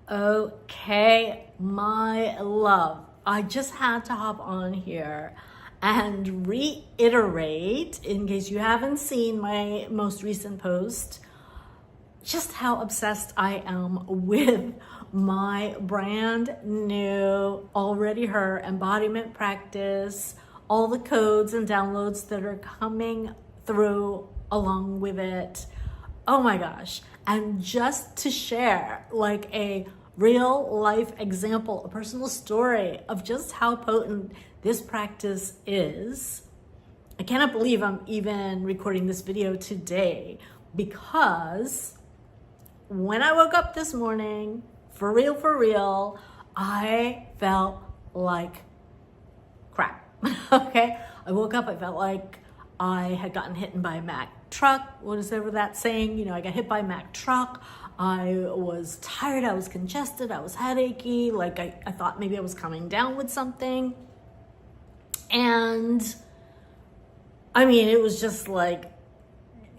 Okay, my love, I just had to hop on here and reiterate, in case you haven't seen my most recent post, just how obsessed I am with my brand new, already her embodiment practice, all the codes and downloads that are coming through along with it. Oh my gosh. And just to share like a real life example, a personal story of just how potent this practice is. I cannot believe I'm even recording this video today, because when I woke up this morning, for real, I felt like crap. Okay? I woke up, I felt like I had gotten hit by a Mack truck. What is ever that saying? You know, I got hit by a Mack truck. I was tired, I was congested, I was headachy, like I thought maybe I was coming down with something. And I mean, it was just like,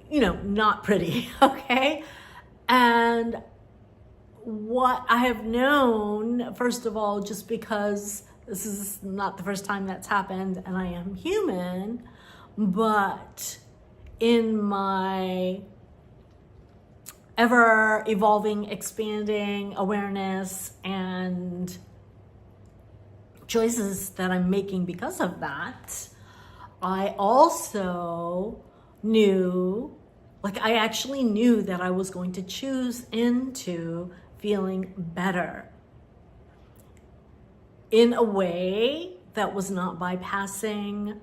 you know, not pretty, okay? And what I have known, first of all, just because this is not the first time that's happened and I am human, but in my ever evolving, expanding awareness and choices that I'm making because of that, I also knew, like I actually knew that I was going to choose into feeling better in a way that was not bypassing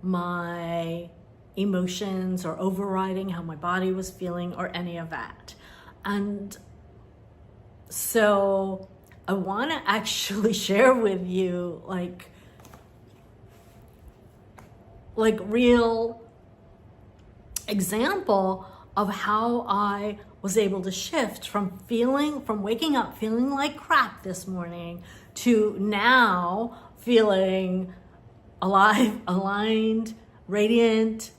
my emotions or overriding how my body was feeling or any of that. And so I want to actually share with you like real example of how I was able to shift from waking up feeling like crap this morning to now feeling alive, aligned, radiant,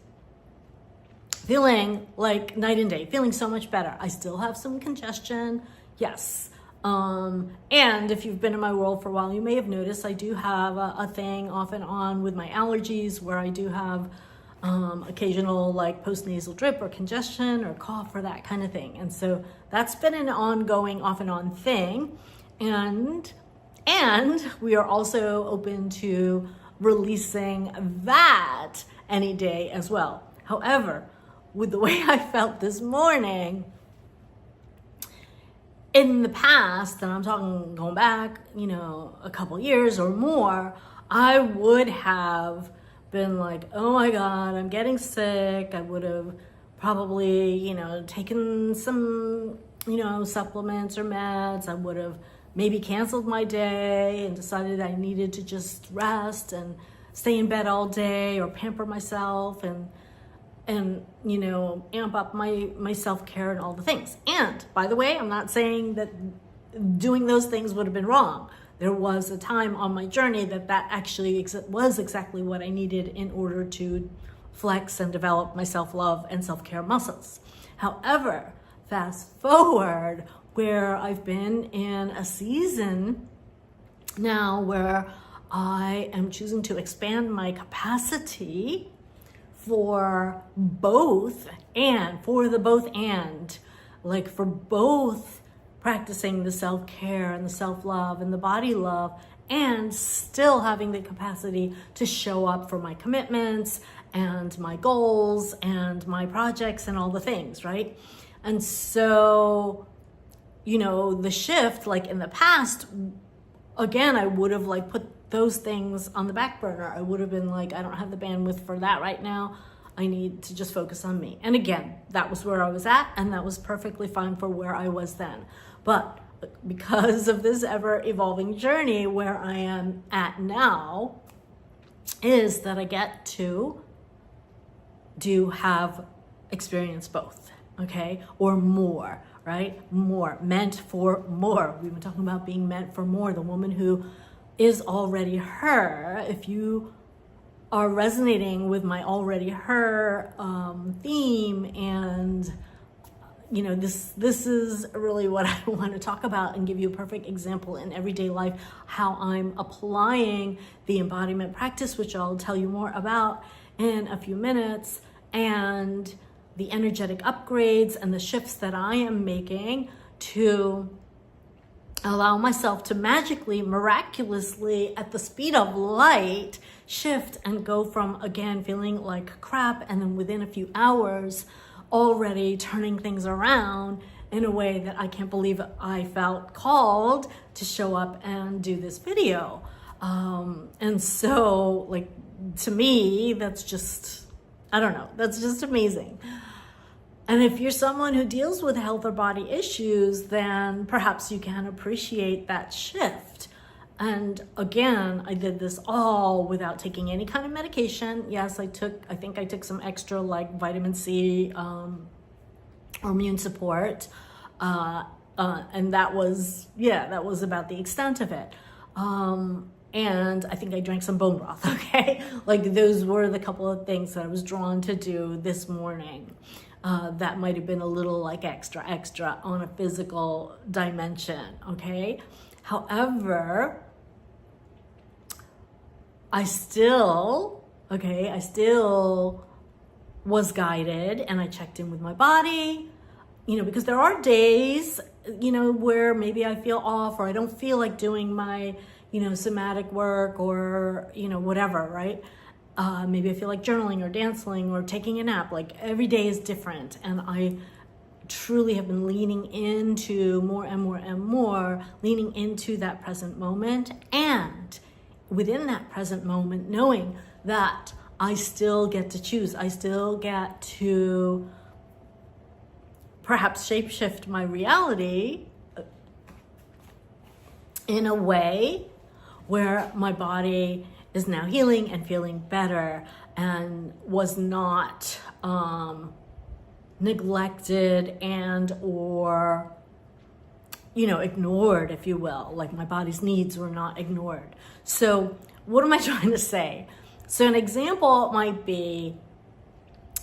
feeling like night and day, feeling so much better. I still have some congestion, yes. And if you've been in my world for a while, you may have noticed I do have a thing off and on with my allergies where I do have occasional like postnasal drip or congestion or cough or that kind of thing. And so that's been an ongoing off and on thing. And we are also open to releasing that any day as well. However, with the way I felt this morning, in the past, and I'm talking going back, you know, a couple years or more, I would have been like, oh my God, I'm getting sick. I would have probably, you know, taken some, you know, supplements or meds. I would have maybe canceled my day and decided I needed to just rest and stay in bed all day or pamper myself and you know, amp up my self-care and all the things. And by the way, I'm not saying that doing those things would have been wrong. There was a time on my journey that actually was exactly what I needed in order to flex and develop my self-love and self-care muscles. However, fast forward where I've been in a season now where I am choosing to expand my capacity for both and, like for both practicing the self-care and the self-love and the body love, and still having the capacity to show up for my commitments and my goals and my projects and all the things, right? And so, you know, the shift, like in the past, again, I would have like put those things on the back burner. I would have been like, I don't have the bandwidth for that right now. I need to just focus on me. And again, that was where I was at, and that was perfectly fine for where I was then. But because of this ever evolving journey, where I am at now is that I get to have experience both, okay? Or more, right? More, meant for more. We've been talking about being meant for more. The woman who is already her. If you are resonating with my already her theme and this is really what I want to talk about and give you a perfect example in everyday life, how I'm applying the embodiment practice, which I'll tell you more about in a few minutes, and the energetic upgrades and the shifts that I am making to allow myself to magically, miraculously, at the speed of light, shift and go from, again, feeling like crap, and then within a few hours, already turning things around in a way that I can't believe I felt called to show up and do this video. And so, like, to me, that's just, I don't know, that's just amazing. And if you're someone who deals with health or body issues, then perhaps you can appreciate that shift. And again, I did this all without taking any kind of medication. Yes, I think I took some extra like vitamin C or immune support. And that was about the extent of it. And I think I drank some bone broth, okay? Like those were the couple of things that I was drawn to do this morning. That might have been a little like extra on a physical dimension, okay? However, I still was guided, and I checked in with my body, because there are days, where maybe I feel off, or I don't feel like doing my, somatic work, or, whatever, right? Maybe I feel like journaling or dancing or taking a nap. Like every day is different, and I truly have been leaning into more and more and more, leaning into that present moment, and within that present moment, knowing that I still get to choose. I still get to perhaps shapeshift my reality in a way where my body is now healing and feeling better, and was not neglected and or ignored, if you will. Like my body's needs were not ignored. So what am I trying to say? So an example might be,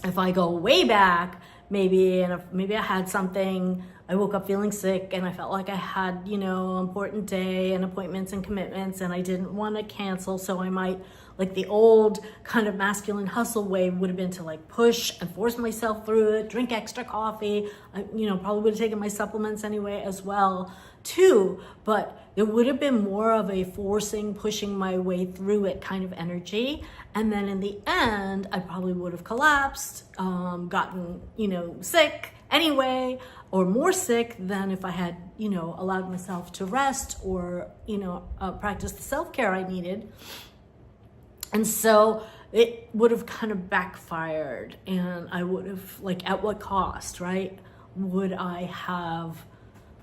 if I go way back, maybe I had something, I woke up feeling sick, and I felt like I had, an important day and appointments and commitments, and I didn't want to cancel. So I might, like the old kind of masculine hustle way would have been to like push and force myself through it, drink extra coffee. I, probably would have taken my supplements anyway as well too, but there would have been more of a forcing, pushing my way through it kind of energy. And then in the end, I probably would have collapsed, gotten, sick anyway, or more sick than if I had, allowed myself to rest or, practice the self-care I needed. And so it would have kind of backfired, and I would have, like, at what cost, right? Would I have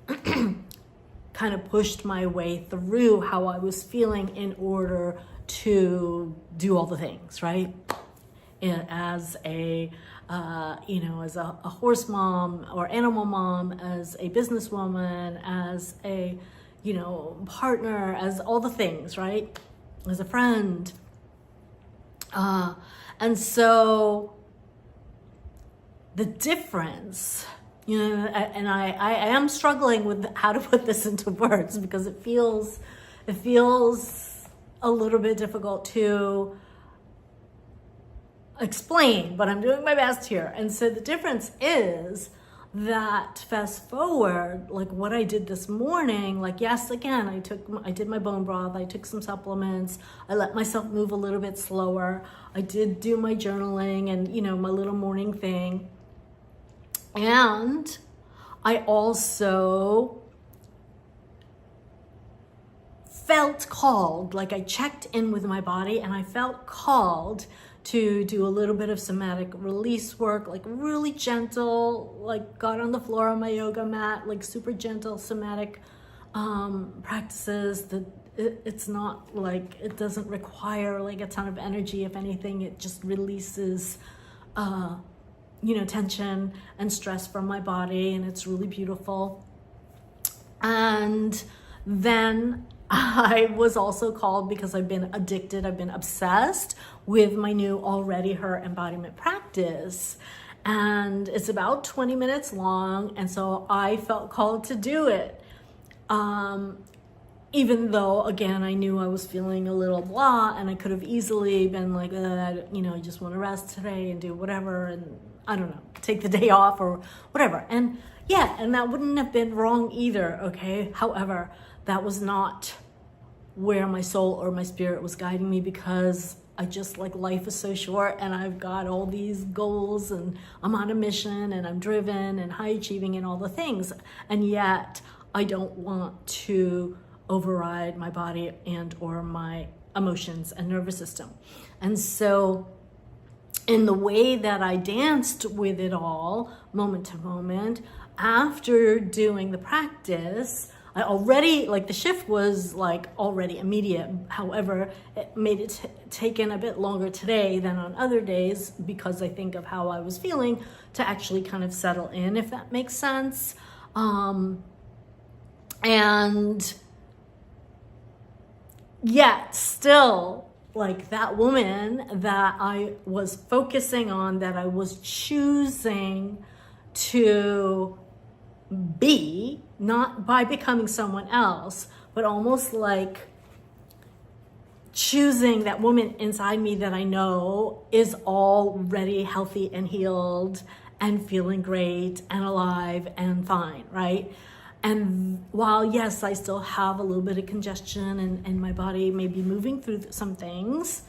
kind of pushed my way through how I was feeling in order to do all the things, right? And as a, as a horse mom or animal mom, as a businesswoman, as a, partner, as all the things, right? As a friend. And so the difference, and I am struggling with how to put this into words, because it feels a little bit difficult to explain, but I'm doing my best here. And so the difference is that, fast forward, like what I did this morning, like, yes, again, I did my bone broth, I took some supplements, I let myself move a little bit slower, I did do my journaling and, my little morning thing. And I also felt called, like I checked in with my body, and I felt called to do a little bit of somatic release work, like really gentle, like got on the floor on my yoga mat, like super gentle somatic practices that it's not like, it doesn't require like a ton of energy. If anything, it just releases, tension and stress from my body, and it's really beautiful. And then I was also called, because I've been addicted, I've been obsessed with my new Already Her embodiment practice. and it's about 20 minutes long. And so I felt called to do it. Even though, again, I knew I was feeling a little blah, and I could have easily been like, I just want to rest today and do whatever, and I don't know, take the day off or whatever. And yeah, and that wouldn't have been wrong either, okay? However, that was not where my soul or my spirit was guiding me, because I just, like, life is so short, and I've got all these goals, and I'm on a mission, and I'm driven and high achieving and all the things. And yet I don't want to override my body and or my emotions and nervous system. And so in the way that I danced with it all, moment to moment, after doing the practice, I already, like, the shift was like already immediate. However, it made it taken a bit longer today than on other days, because I think of how I was feeling to actually kind of settle in, if that makes sense. And yet still, like, that woman that I was focusing on, that I was choosing to be, not by becoming someone else, but almost like choosing that woman inside me that I know is already healthy and healed and feeling great and alive and fine, right? And while, yes, I still have a little bit of congestion and my body may be moving through some things,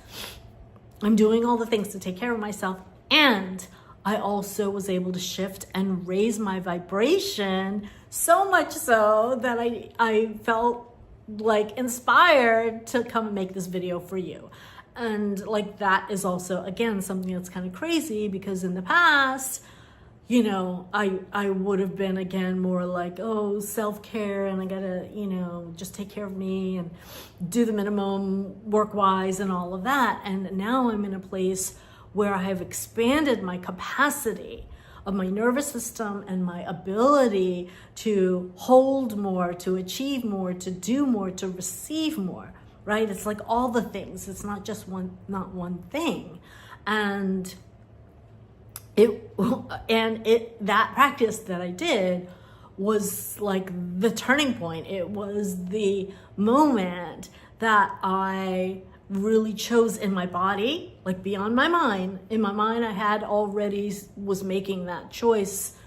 I'm doing all the things to take care of myself. And I also was able to shift and raise my vibration, so much so that I felt like inspired to come and make this video for you. And like, that is also, again, something that's kind of crazy, because in the past, I would have been, again, more like, oh, self-care, and I gotta, just take care of me and do the minimum work-wise and all of that. And now I'm in a place where I have expanded my capacity of my nervous system and my ability to hold more, to achieve more, to do more, to receive more, right? It's like all the things. It's not just not one thing. And that practice that I did was like the turning point. It was the moment that I really chose in my body, like beyond my mind. In my mind, I had already was making that choice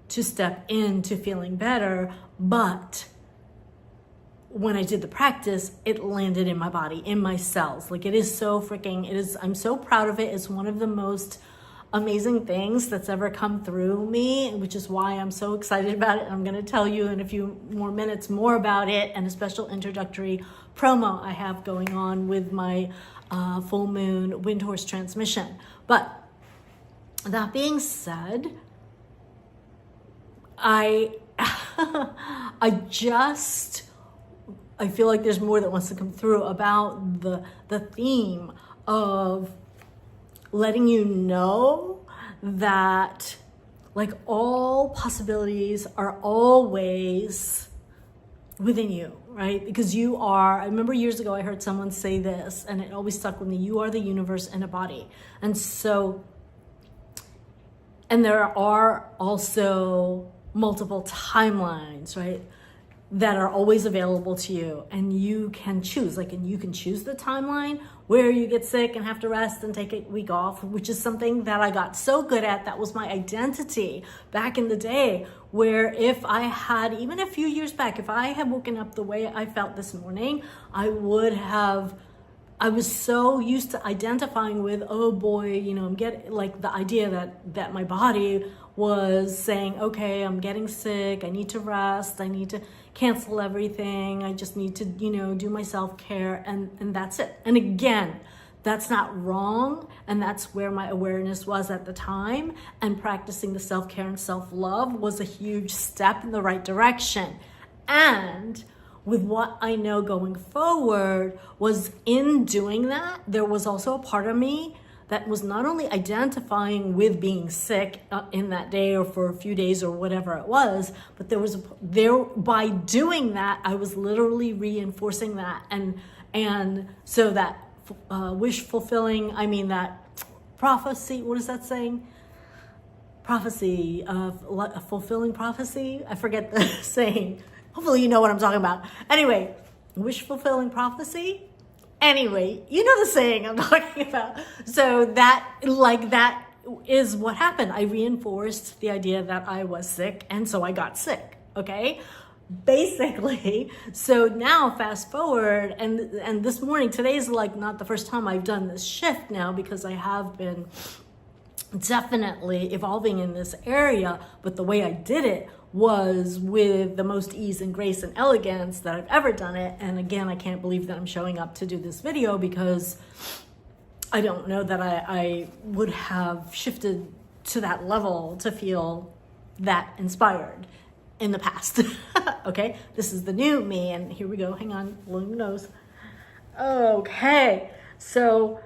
to step into feeling better. But when I did the practice, it landed in my body, in my cells. Like, it is so I'm so proud of it. It's one of the most amazing things that's ever come through me, which is why I'm so excited about it. I'm going to tell you in a few more minutes more about it, and a special introductory promo I have going on with my full moon Windhorse transmission. But that being said, I feel like there's more that wants to come through about the theme of letting you know that, like, all possibilities are always within you, right? Because I remember years ago I heard someone say this, and it always stuck with me: you are the universe in a body. And there are also multiple timelines, right, that are always available to you, and you can choose. And you can choose the timeline where you get sick and have to rest and take a week off, which is something that I got so good at. That was my identity back in the day, where if I had, even a few years back, if I had woken up the way I felt this morning, I was so used to identifying with, oh boy, I'm getting, like, the idea that my body was saying, okay, I'm getting sick, I need to rest, I need to cancel everything, I just need to, do my self-care, and that's it. And again, that's not wrong, and that's where my awareness was at the time, and practicing the self-care and self-love was a huge step in the right direction. And with what I know going forward, was in doing that, there was also a part of me that was not only identifying with being sick in that day or for a few days or whatever it was, but by doing that, I was literally reinforcing that. And so that wish fulfilling, that prophecy, what is that saying? prophecy of a fulfilling prophecy. I forget the saying. Hopefully you know what I'm talking about. Anyway, wish fulfilling prophecy. Anyway, you know the saying I'm talking about. So that is what happened. I reinforced the idea that I was sick, and so I got sick, okay? Basically, so now fast forward, and this morning, today's like not the first time I've done this shift now, because I have been definitely evolving in this area, but the way I did it was with the most ease and grace and elegance that I've ever done it. And again, I can't believe that I'm showing up to do this video, because I don't know that I would have shifted to that level to feel that inspired in the past. Okay, this is the new me, and here we go. Hang on, blowing your nose. Okay, so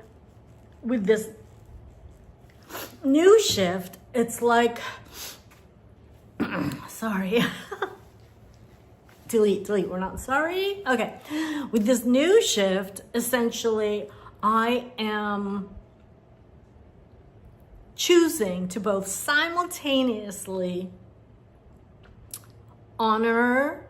with this new shift, it's like, sorry. delete, we're not sorry. Okay, with this new shift, essentially, I am choosing to both simultaneously honor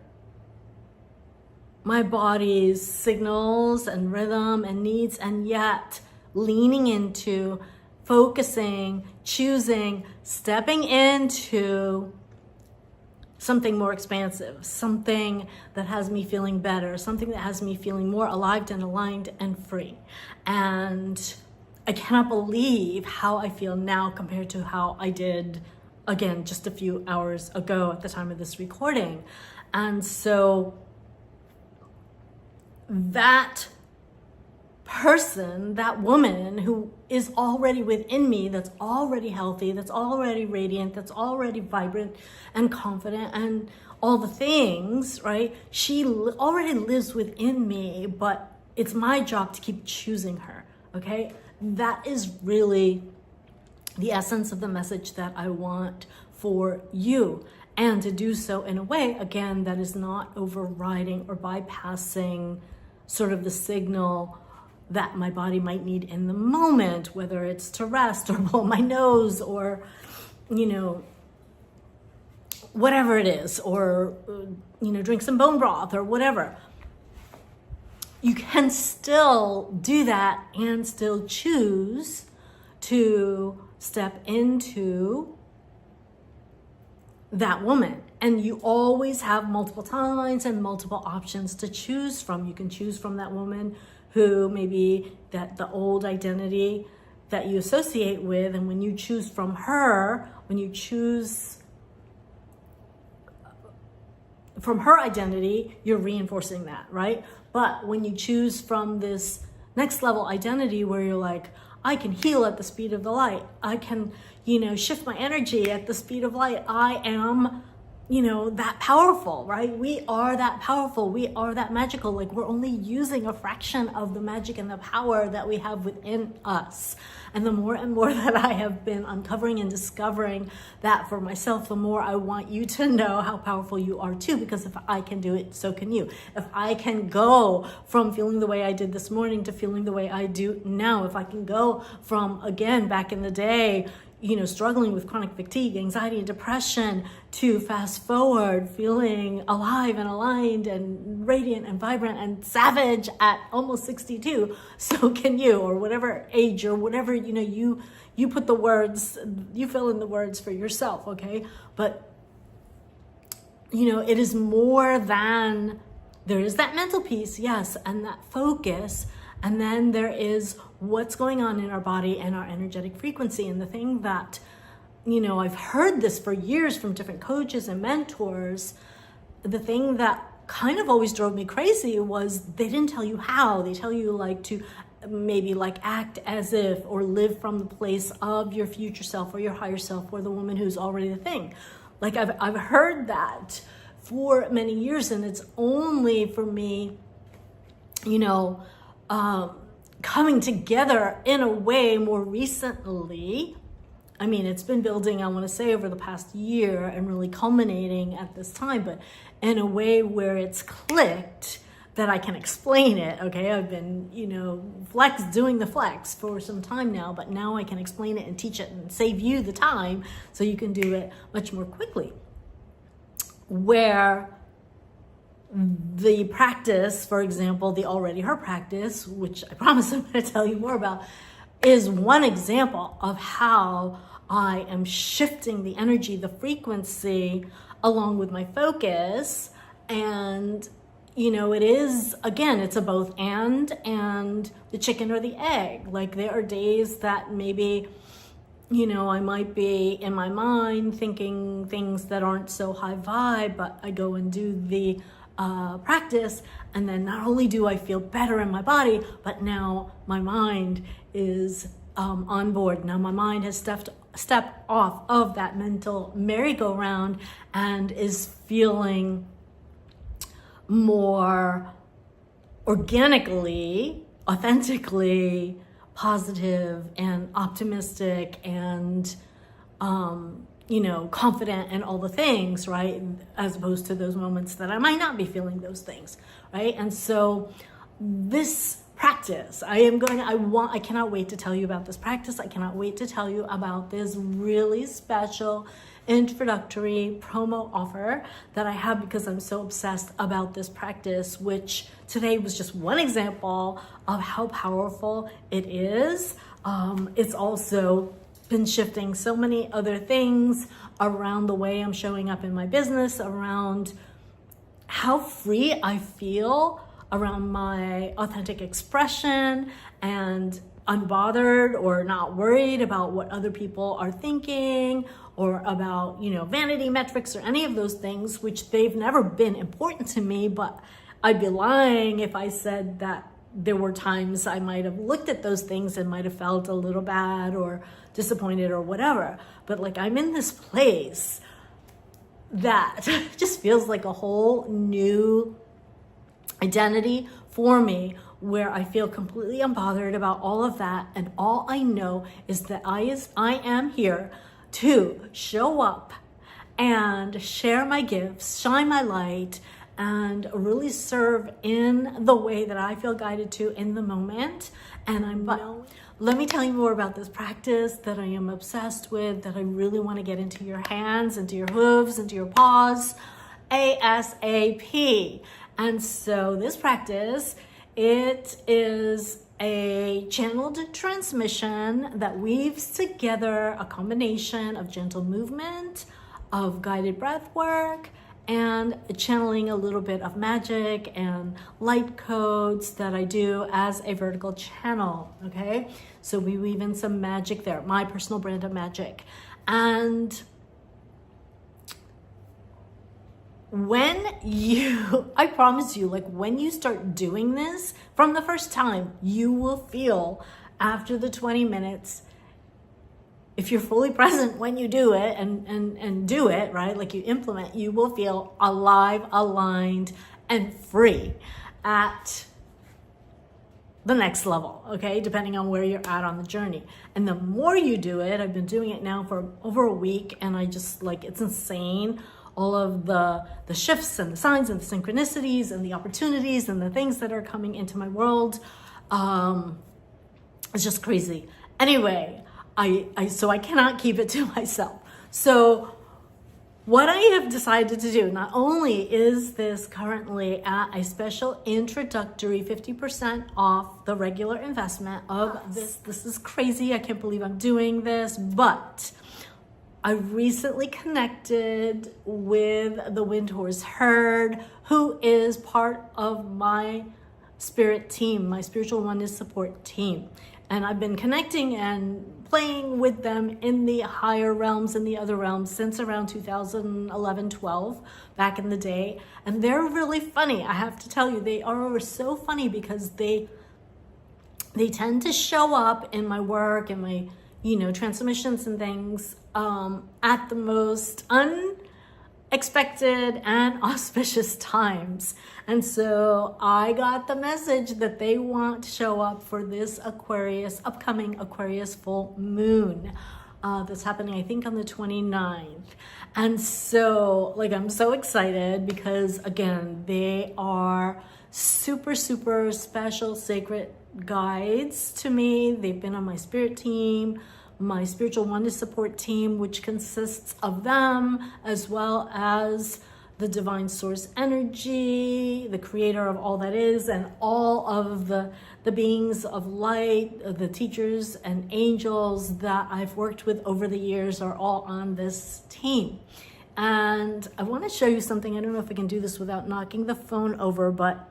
my body's signals and rhythm and needs, and yet leaning into, focusing, choosing, stepping into something more expansive, something that has me feeling better, something that has me feeling more alive and aligned and free. And I cannot believe how I feel now compared to how I did, again, just a few hours ago at the time of this recording. And so that person, that woman who is already within me, that's already healthy, that's already radiant, that's already vibrant and confident and all the things, right? She already lives within me, but it's my job to keep choosing her, okay? That is really the essence of the message that I want for you. And to do so in a way, again, that is not overriding or bypassing sort of the signal that my body might need in the moment, whether it's to rest or blow my nose or, you know, whatever it is, or, you know, drink some bone broth or whatever. You can still do that and still choose to step into that woman. And you always have multiple timelines and multiple options to choose from. You can choose from that woman who maybe that the old identity that you associate with, and when you choose from her, when you choose from her identity, you're reinforcing that, right? But when you choose from this next level identity where you're like, I can heal at the speed of the light, I can, you know, shift my energy at the speed of light, I am, you know, that powerful, right? We are that powerful. We are that magical. Like, we're only using a fraction of the magic and the power that we have within us. And the more and more that I have been uncovering and discovering that for myself, the more I want you to know how powerful you are too, because if I can do it, so can you. If I can go from feeling the way I did this morning to feeling the way I do now, if I can go from, again, back in the day, you know, struggling with chronic fatigue, anxiety, and depression, to fast forward, feeling alive and aligned and radiant and vibrant and savage at almost 62, so can you, or whatever age or whatever, you know, you put the words, you fill in the words for yourself, okay? But, you know, it is more than, there is that mental piece, yes, and that focus, and then there is what's going on in our body and our energetic frequency. And the thing that, you know, I've heard this for years from different coaches and mentors, the thing that kind of always drove me crazy was they didn't tell you how. They tell you like to maybe like act as if, or live from the place of your future self or your higher self, or the woman who's already the thing. Like I've heard that for many years, and it's only for me, you know, coming together in a way more recently. I mean, it's been building, I want to say, over the past year and really culminating at this time, but in a way where it's clicked that I can explain it. Okay, I've been, doing the flex for some time now, but now I can explain it and teach it and save you the time so you can do it much more quickly. Where the practice, for example, the Already Her practice, which I promise I'm going to tell you more about, is one example of how I am shifting the energy, the frequency, along with my focus. And, it is, again, it's a both and the chicken or the egg. Like, there are days that maybe, I might be in my mind thinking things that aren't so high vibe, but I go and do the practice, and then not only do I feel better in my body, but now my mind is on board. Now my mind has stepped off of that mental merry-go-round and is feeling more organically, authentically positive and optimistic and confident and all the things, right? As opposed to those moments that I might not be feeling those things, right? And so this practice, I cannot wait to tell you about this practice. I cannot wait to tell you about this really special introductory promo offer that I have, because I'm so obsessed about this practice, which today was just one example of how powerful it is. It's also been shifting so many other things around the way I'm showing up in my business, around how free I feel around my authentic expression and unbothered or not worried about what other people are thinking or about, vanity metrics or any of those things, which they've never been important to me. But I'd be lying if I said that there were times I might have looked at those things and might have felt a little bad or disappointed or whatever. But like, I'm in this place that just feels like a whole new identity for me, where I feel completely unbothered about all of that. And all I know is that I am here to show up and share my gifts, shine my light, and really serve in the way that I feel guided to in the moment. And let me tell you more about this practice that I am obsessed with, that I really want to get into your hands, into your hooves, into your paws, ASAP. And so this practice, it is a channeled transmission that weaves together a combination of gentle movement, of guided breath work, and channeling a little bit of magic and light codes that I do as a vertical channel, okay? So we weave in some magic there, my personal brand of magic. And I promise you, like, when you start doing this from the first time, you will feel after the 20 minutes, if you're fully present when you do it and do it, right? Like, you implement, you will feel alive, aligned, and free at the next level, okay? Depending on where you're at on the journey. And the more you do it, I've been doing it now for over a week, and I just, like, it's insane. All of the shifts and the signs and the synchronicities and the opportunities and the things that are coming into my world. It's just crazy. Anyway, so I cannot keep it to myself. So what I have decided to do, not only is this currently at a special introductory 50% off the regular investment of this is crazy. I can't believe I'm doing this, but I recently connected with the Windhorse herd, who is part of my spirit team, my spiritual oneness support team. And I've been connecting and playing with them in the higher realms and the other realms since around 2011-12, back in the day. And they're really funny. I have to tell you, they are so funny because they tend to show up in my work and my, transmissions and things at the most unexpected and auspicious times. And so I got the message that they want to show up for this upcoming Aquarius full moon. that's happening, I think, on the 29th. And so, like, I'm so excited because, again, they are super, super special, sacred guides to me. They've been on my spirit team, my spiritual oneness support team, which consists of them as well as the divine source energy, the creator of all that is, and all of the beings of light, the teachers and angels that I've worked with over the years are all on this team. And I want to show you something. I don't know if I can do this without knocking the phone over, but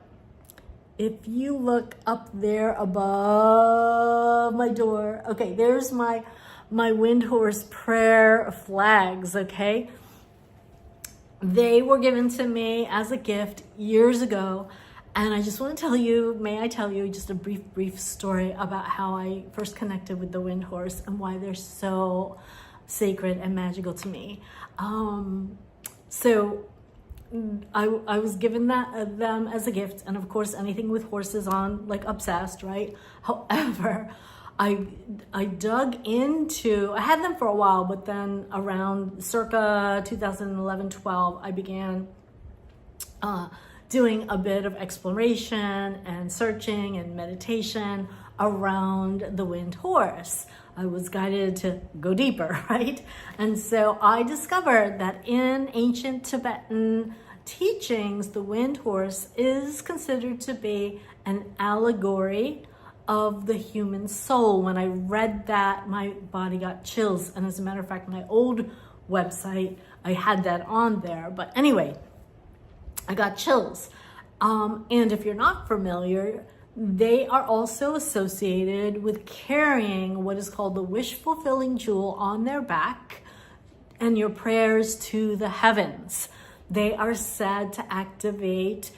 if you look up there above my door, okay, there's my Windhorse prayer flags, okay? They were given to me as a gift years ago. And I just want to tell you, may I tell you just a brief story about how I first connected with the Windhorse and why they're so sacred and magical to me. So I was given them as a gift, and of course anything with horses on, like, obsessed, right? However, I dug into, I had them for a while, but then around circa 2011-12, I began doing a bit of exploration and searching and meditation around the Windhorse. I was guided to go deeper, right? And so I discovered that in ancient Tibetan teachings, the Windhorse is considered to be an allegory of the human soul. When I read that, my body got chills. And as a matter of fact, my old website, I had that on there. But anyway, I got chills. And if you're not familiar, they are also associated with carrying what is called the wish-fulfilling jewel on their back and your prayers to the heavens. They are said to activate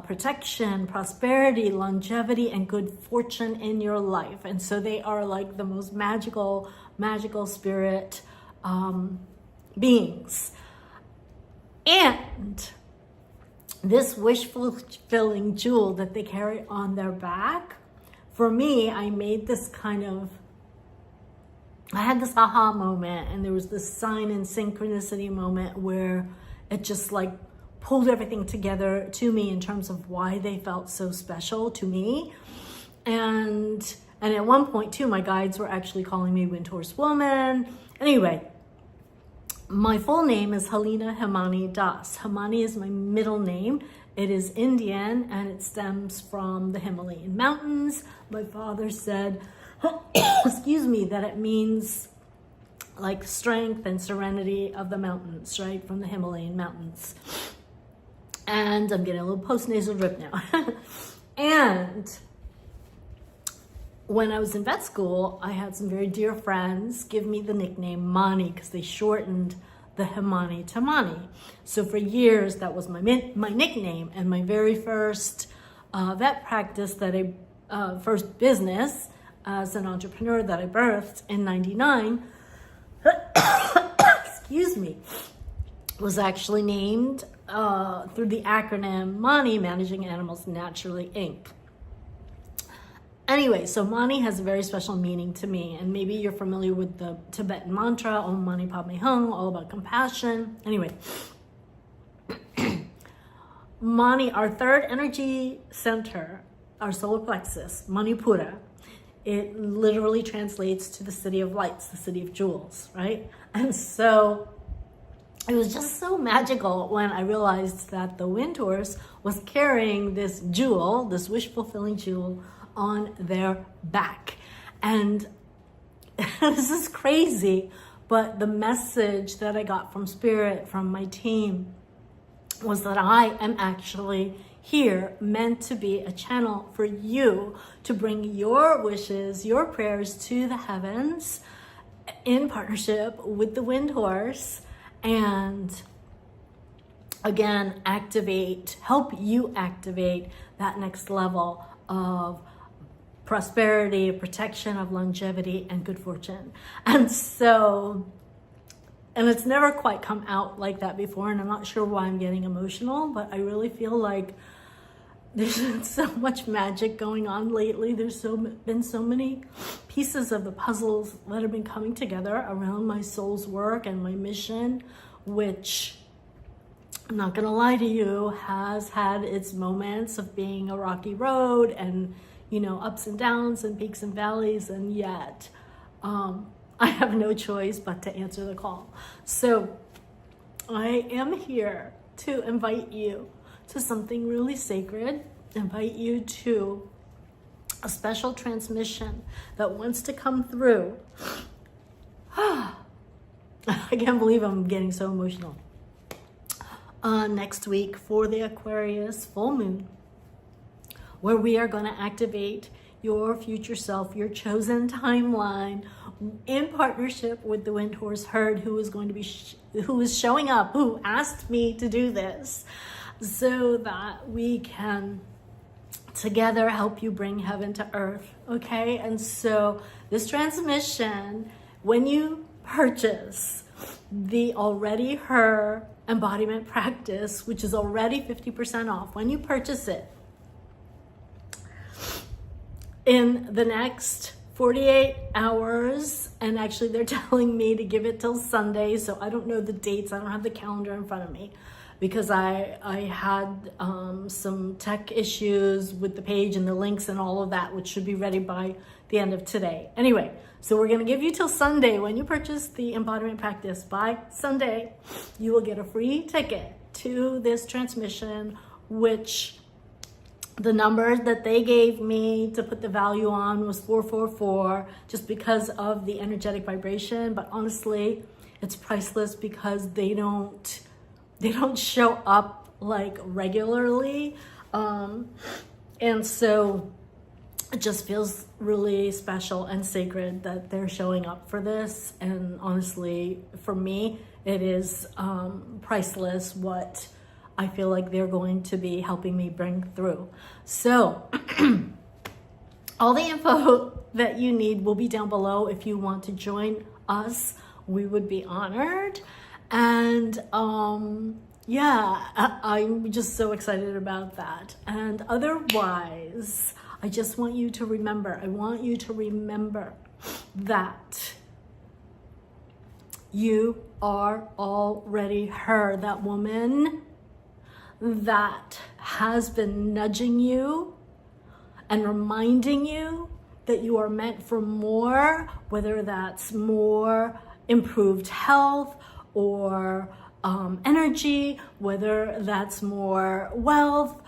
protection, prosperity, longevity, and good fortune in your life. And so they are like the most magical spirit beings. And this wish-fulfilling jewel that they carry on their back, for me, I made this I had this aha moment, and there was this sign and synchronicity moment where it just like pulled everything together to me in terms of why they felt so special to me. And at one point too, my guides were actually calling me Windhorse Woman. Anyway, my full name is Helena Himani Das. Himani is my middle name. It is Indian and it stems from the Himalayan mountains. My father said, excuse me, that it means like strength and serenity of the mountains, right? From the Himalayan mountains. And I'm getting a little postnasal drip now. And when I was in vet school, I had some very dear friends give me the nickname Mani because they shortened the Himani to Mani. So for years, that was my nickname. And my very first vet practice first business as an entrepreneur that I birthed in '99, excuse me, was actually named through the acronym MANI, Managing Animals Naturally, Inc. Anyway, so Mani has a very special meaning to me, and maybe you're familiar with the Tibetan mantra, Om Mani Padme Hung, all about compassion. Anyway, Mani, our third energy center, our solar plexus, Manipura, it literally translates to the city of lights, the city of jewels, right? And so it was just so magical when I realized that the Windhorse was carrying this jewel, this wish-fulfilling jewel, on their back. And this is crazy, but the message that I got from Spirit, from my team, was that I am actually here meant to be a channel for you to bring your wishes, your prayers to the heavens in partnership with the Windhorse, and again, help you activate that next level of prosperity, protection, of longevity, and good fortune. And it's never quite come out like that before, and I'm not sure why I'm getting emotional, but I really feel like there's been so much magic going on lately. There's been so many pieces of the puzzles that have been coming together around my soul's work and my mission, which, I'm not gonna lie to you, has had its moments of being a rocky road and, you know, ups and downs and peaks and valleys, and yet I have no choice but to answer the call. So I am here to invite you to something really sacred, invite you to a special transmission that wants to come through. I can't believe I'm getting so emotional. Next week for the Aquarius full moon, where we are going to activate your future self, your chosen timeline, in partnership with the Windhorse herd, who is going to be who is showing up, who asked me to do this, so that we can together help you bring heaven to earth. Okay, and so this transmission, when you purchase the Already Her embodiment practice, which is already 50% off, when you purchase it, in the next 48 hours, and actually they're telling me to give it till Sunday, so I don't know the dates, I don't have the calendar in front of me, because I had some tech issues with the page and the links and all of that, which should be ready by the end of today. Anyway, so we're gonna give you till Sunday. When you purchase the embodiment practice by Sunday, you will get a free ticket to this transmission, which the number that they gave me to put the value on was 444, just because of the energetic vibration. But honestly, it's priceless because they don't show up like regularly. And so it just feels really special and sacred that they're showing up for this. And honestly, for me, it is priceless what I feel like they're going to be helping me bring through. So all the info that you need will be down below. If you want to join us, we would be honored. And yeah, I'm just so excited about that. And otherwise, I just want you to remember, I want you to remember that you are already her, that woman that has been nudging you and reminding you that you are meant for more, whether that's more improved health or energy, whether that's more wealth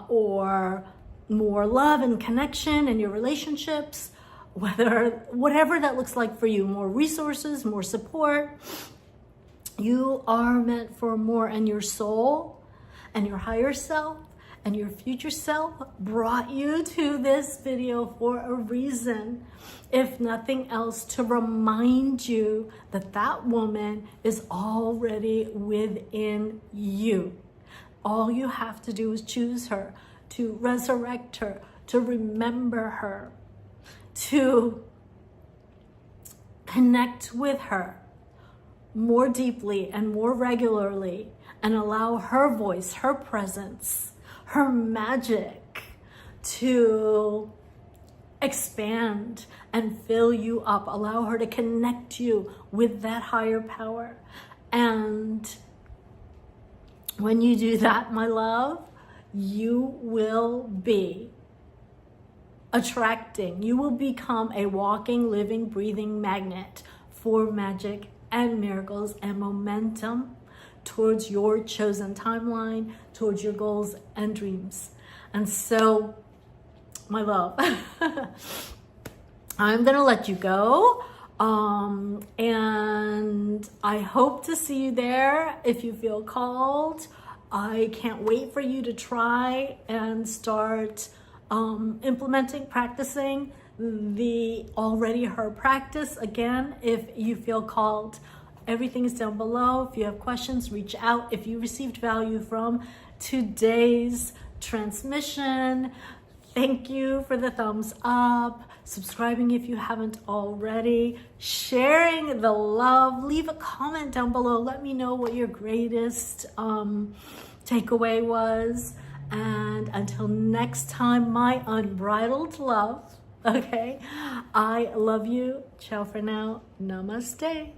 or more love and connection in your relationships, whatever that looks like for you, more resources, more support. You are meant for more, and your soul and your higher self and your future self brought you to this video for a reason, if nothing else, to remind you that that woman is already within you. All you have to do is choose her, to resurrect her, to remember her, to connect with her more deeply and more regularly, and allow her voice, her presence, her magic to expand and fill you up. Allow her to connect you with that higher power. And when you do that, my love, you will be attracting, you will become a walking, living, breathing magnet for magic and miracles and momentum towards your chosen timeline, towards your goals and dreams. And so, my love, I'm gonna let you go. And I hope to see you there if you feel called. I can't wait for you to try and start implementing, practicing the Already Her practice. Again, if you feel called, everything is down below. If you have questions, reach out. If you received value from today's transmission, thank you for the thumbs up, subscribing if you haven't already, sharing the love, leave a comment down below. Let me know what your greatest takeaway was. And until next time, my unbridled love, okay? I love you. Ciao for now. Namaste.